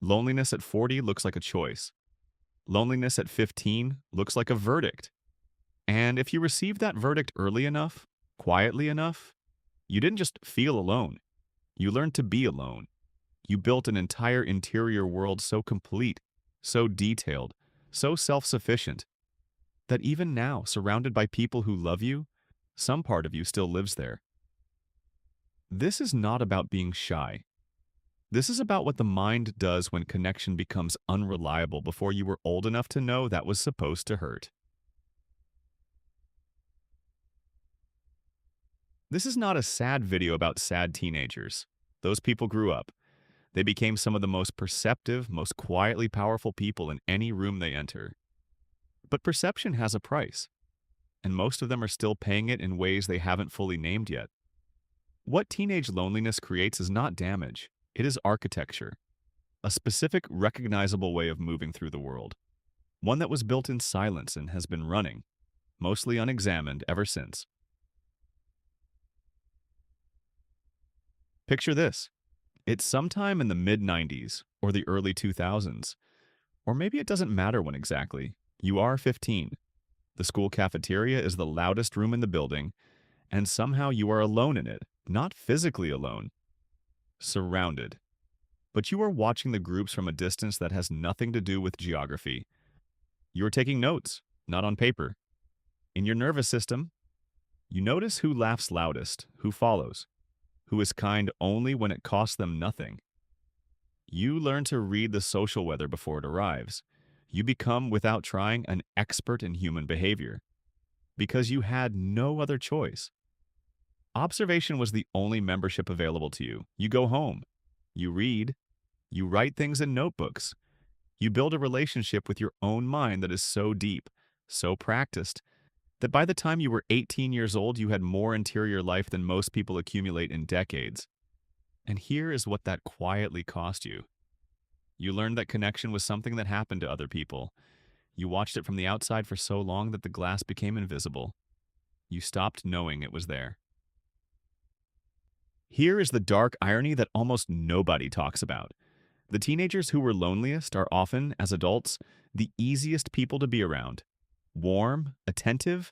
Loneliness at 40 looks like a choice. Loneliness at 15 looks like a verdict. And if you receive that verdict early enough, quietly enough, you didn't just feel alone. You learned to be alone. You built an entire interior world so complete, so detailed, so self-sufficient, that even now, surrounded by people who love you, some part of you still lives there. This is not about being shy. This is about what the mind does when connection becomes unreliable before you were old enough to know that was supposed to hurt. This is not a sad video about sad teenagers. Those people grew up. They became some of the most perceptive, most quietly powerful people in any room they enter. But perception has a price, and most of them are still paying it in ways they haven't fully named yet. What teenage loneliness creates is not damage, it is architecture, a specific, recognizable way of moving through the world, one that was built in silence and has been running, mostly unexamined, ever since. Picture this. It's sometime in the mid-90s or the early 2000s, or maybe it doesn't matter when exactly. You are 15. The school cafeteria is the loudest room in the building, and somehow you are alone in it, not physically alone, surrounded. But you are watching the groups from a distance that has nothing to do with geography. You are taking notes, not on paper. In your nervous system, you notice who laughs loudest, who follows, who is kind only when it costs them nothing. You learn to read the social weather before it arrives. You become, without trying, an expert in human behavior, because you had no other choice. Observation was the only membership available to you. You go home. You read. You write things in notebooks. You build a relationship with your own mind that is so deep, so practiced, that by the time you were 18 years old, you had more interior life than most people accumulate in decades. And here is what that quietly cost you. You learned that connection was something that happened to other people. You watched it from the outside for so long that the glass became invisible. You stopped knowing it was there. Here is the dark irony that almost nobody talks about. The teenagers who were loneliest are often, as adults, the easiest people to be around. Warm, attentive,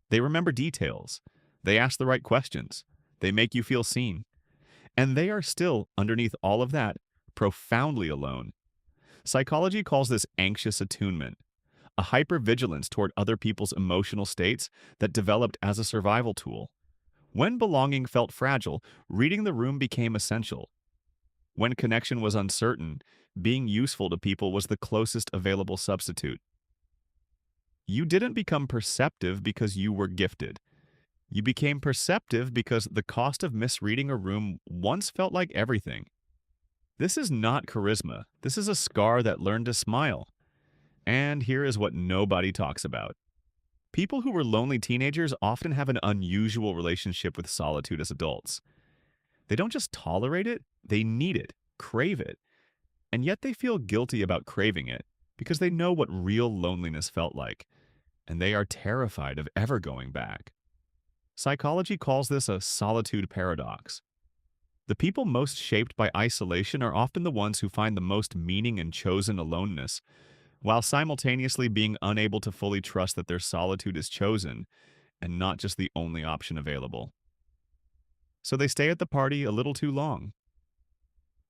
they remember details. They ask the right questions. They make you feel seen. And they are still, underneath all of that, profoundly alone. Psychology calls this anxious attunement, a hypervigilance toward other people's emotional states that developed as a survival tool. When belonging felt fragile, reading the room became essential. When connection was uncertain, being useful to people was the closest available substitute. You didn't become perceptive because you were gifted. You became perceptive because the cost of misreading a room once felt like everything. This is not charisma. This is a scar that learned to smile. And here is what nobody talks about. People who were lonely teenagers often have an unusual relationship with solitude as adults. They don't just tolerate it, they need it, crave it. And yet they feel guilty about craving it because they know what real loneliness felt like, and they are terrified of ever going back. Psychology calls this a solitude paradox. The people most shaped by isolation are often the ones who find the most meaning in chosen aloneness, while simultaneously being unable to fully trust that their solitude is chosen and not just the only option available. So they stay at the party a little too long.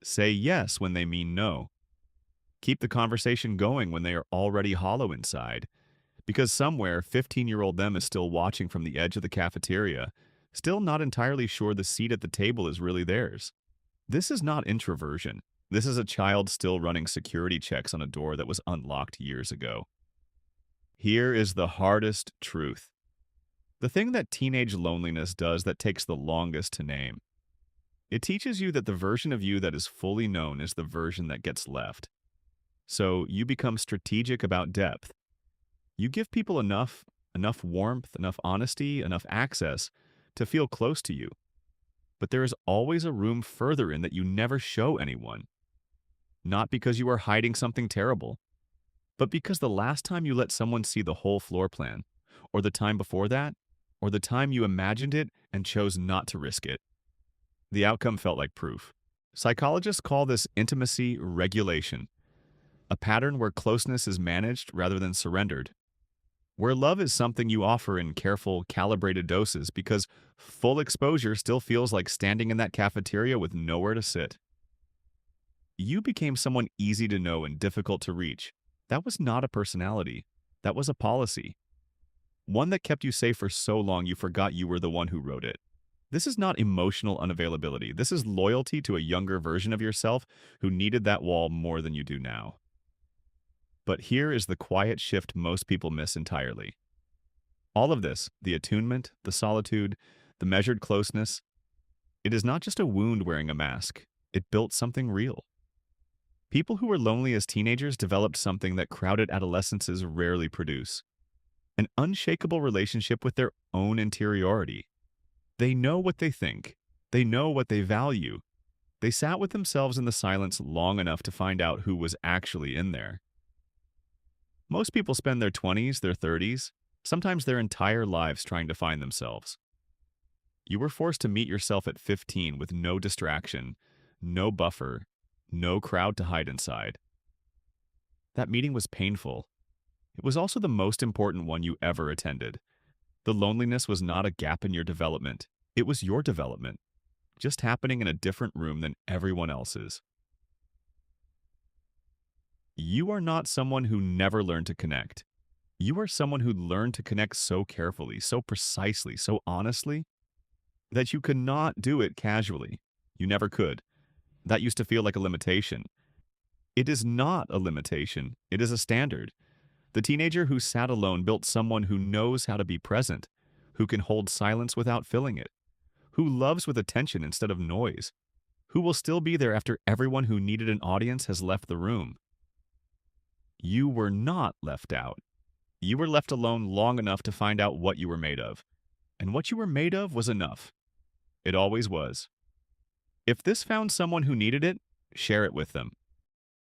Say yes when they mean no. Keep the conversation going when they are already hollow inside, because somewhere 15-year-old them is still watching from the edge of the cafeteria, still not entirely sure the seat at the table is really theirs. This is not introversion. This is a child still running security checks on a door that was unlocked years ago. Here is the hardest truth. The thing that teenage loneliness does that takes the longest to name. It teaches you that the version of you that is fully known is the version that gets left. So you become strategic about depth. You give people enough warmth, enough honesty, enough access to feel close to you. But there is always a room further in that you never show anyone. Not because you are hiding something terrible, but because the last time you let someone see the whole floor plan, or the time before that, or the time you imagined it and chose not to risk it, the outcome felt like proof. Psychologists call this intimacy regulation, a pattern where closeness is managed rather than surrendered, where love is something you offer in careful, calibrated doses because full exposure still feels like standing in that cafeteria with nowhere to sit. You became someone easy to know and difficult to reach. That was not a personality. That was a policy. One that kept you safe for so long you forgot you were the one who wrote it. This is not emotional unavailability. This is loyalty to a younger version of yourself who needed that wall more than you do now. But here is the quiet shift most people miss entirely. All of this, the attunement, the solitude, the measured closeness, it is not just a wound wearing a mask. It built something real. People who were lonely as teenagers developed something that crowded adolescences rarely produce: an unshakable relationship with their own interiority. They know what they think. They know what they value. They sat with themselves in the silence long enough to find out who was actually in there. Most people spend their 20s, their 30s, sometimes their entire lives trying to find themselves. You were forced to meet yourself at 15 with no distraction, no buffer, no crowd to hide inside. That meeting was painful. It was also the most important one you ever attended. The loneliness was not a gap in your development. It was your development, just happening in a different room than everyone else's. You are not someone who never learned to connect. You are someone who learned to connect so carefully, so precisely, so honestly, that you could not do it casually. You never could. That used to feel like a limitation. It is not a limitation. It is a standard. The teenager who sat alone built someone who knows how to be present, who can hold silence without filling it, who loves with attention instead of noise, who will still be there after everyone who needed an audience has left the room. You were not left out. You were left alone long enough to find out what you were made of. And what you were made of was enough. It always was. If this found someone who needed it, share it with them.